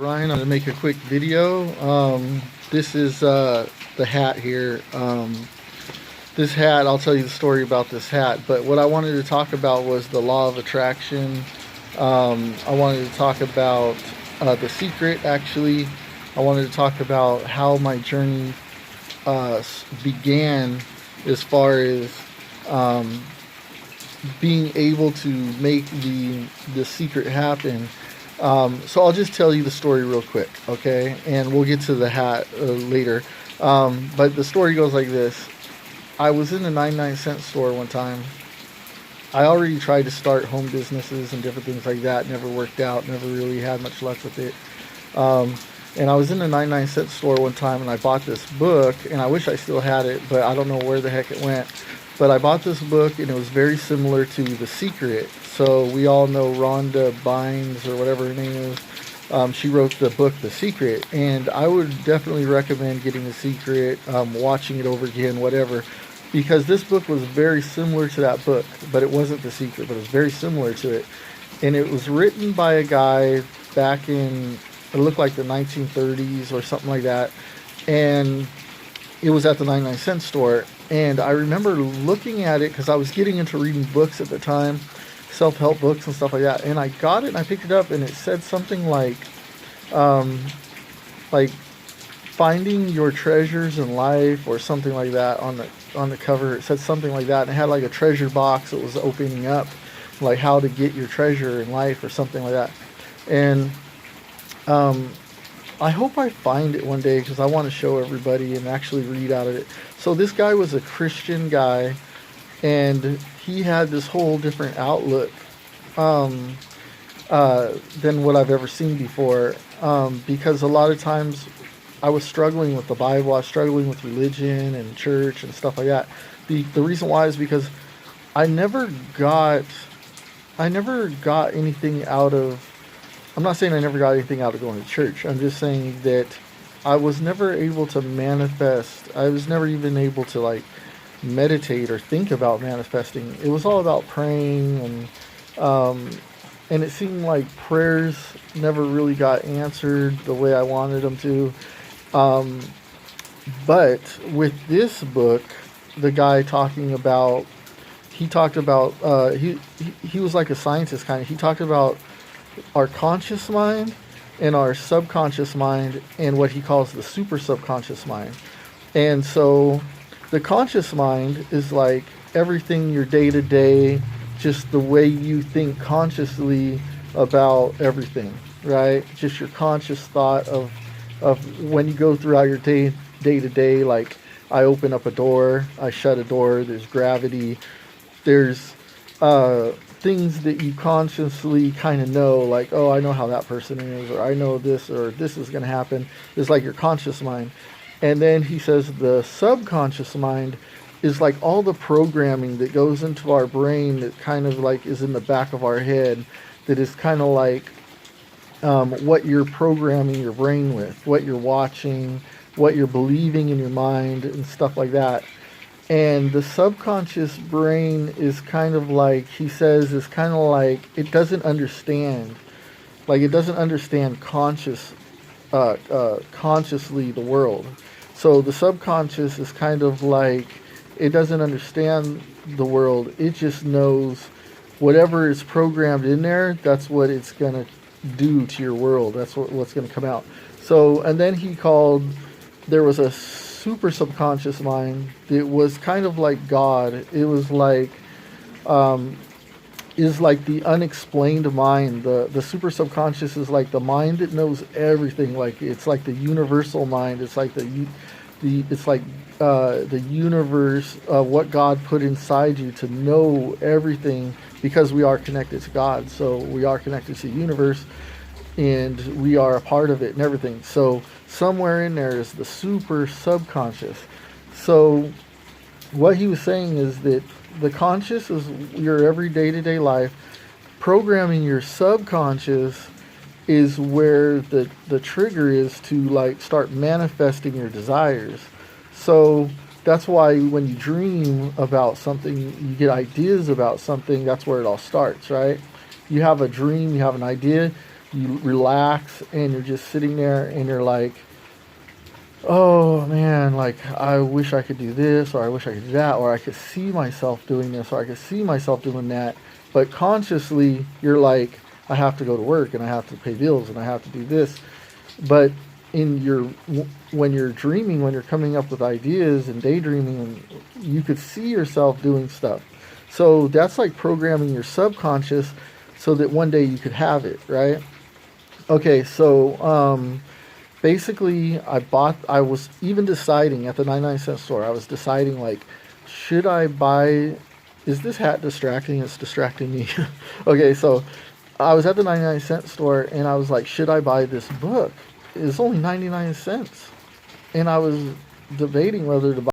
Ryan, I'm going to make a quick video. This is the hat here. This hat, I'll tell you the story about this hat, but what I wanted to talk about was the law of attraction. I wanted to talk about the secret, actually. I wanted to talk about how my journey began as far as being able to make the secret happen. So I'll just tell you the story real quick, okay? And we'll get to the hat later. But the story goes like this. I was in the 99-cent store one time. I already tried to start home businesses and different things like that. Never worked out. Never really had much luck with it. And I was in the 99-cent store one time and I bought this book. And I wish I still had it, but I don't know where the heck it went. But I bought this book and it was very similar to The Secret. So we all know Rhonda Bynes or whatever her name is. She wrote the book The Secret, and I would definitely recommend getting The Secret, watching it over again, whatever, because this book was very similar to that book, but it wasn't The Secret, but it was very similar to it. And it was written by a guy back in, it looked like the 1930s or something like that, and it was at the 99-cent store. And I remember looking at it because I was getting into reading books at the time, self-help books and stuff like that. And I got it and I picked it up and it said something like finding your treasures in life or something like that on the cover. It said something like that, and it had like a treasure box that was opening up, like how to get your treasure in life or something like that. And I hope I find it one day because I want to show everybody and actually read out of it. So this guy was a Christian guy, and he had this whole different outlook than what I've ever seen before. Because a lot of times I was struggling with the Bible, I was struggling with religion and church and stuff like that. The reason why is because I never got anything out of. I'm not saying I never got anything out of going to church. I'm just saying that I was never able to manifest. I was never even able to like meditate or think about manifesting. It was all about praying, and it seemed like prayers never really got answered the way I wanted them to. But with this book, the guy he was like a scientist kind of. He talked about our conscious mind and our subconscious mind and what he calls the super subconscious mind. And so the conscious mind is like everything your day to day, just the way you think consciously about everything, right? Just your conscious thought of when you go throughout your day to day, like I open up a door, I shut a door, there's gravity, there's things that you consciously kind of know, like, oh, I know how that person is, or I know this, or this is going to happen. It's like your conscious mind. And then he says the subconscious mind is like all the programming that goes into our brain that kind of like is in the back of our head, that is kind of like what you're programming your brain with, what you're watching, what you're believing in your mind and stuff like that. And the subconscious brain is kind of like, he says, is kind of like, it doesn't understand. Like, it doesn't understand consciously the world. So the subconscious is kind of like, it doesn't understand the world. It just knows whatever is programmed in there, that's what it's going to do to your world. That's what's going to come out. So, and then there was a super subconscious mind. It was kind of like God. It was like is like the unexplained mind. The super subconscious is like the mind that knows everything. Like it's like the universal mind. It's like the universe, what God put inside you to know everything, because we are connected to God. So we are connected to the universe, and we are a part of it and everything. So somewhere in there is the super subconscious. So what he was saying is that the conscious is your every day-to-day life. Programming your subconscious is where the trigger is to like start manifesting your desires. So that's why when you dream about something, you get ideas about something, that's where it all starts, right? You have a dream, you have an idea, you relax and you're just sitting there and you're like, oh man, like I wish I could do this, or I wish I could do that, or I could see myself doing this, or I could see myself doing that. But consciously, you're like, I have to go to work and I have to pay bills and I have to do this. But in your when you're dreaming, when you're coming up with ideas and daydreaming, and you could see yourself doing stuff. So that's like programming your subconscious so that one day you could have it, right? Okay, so basically I was even deciding at the 99-cent store, I was deciding like, should I buy, is this hat distracting? It's distracting me. Okay, so I was at the 99-cent store and I was like, should I buy this book? It's only 99 cents. And I was debating whether to buy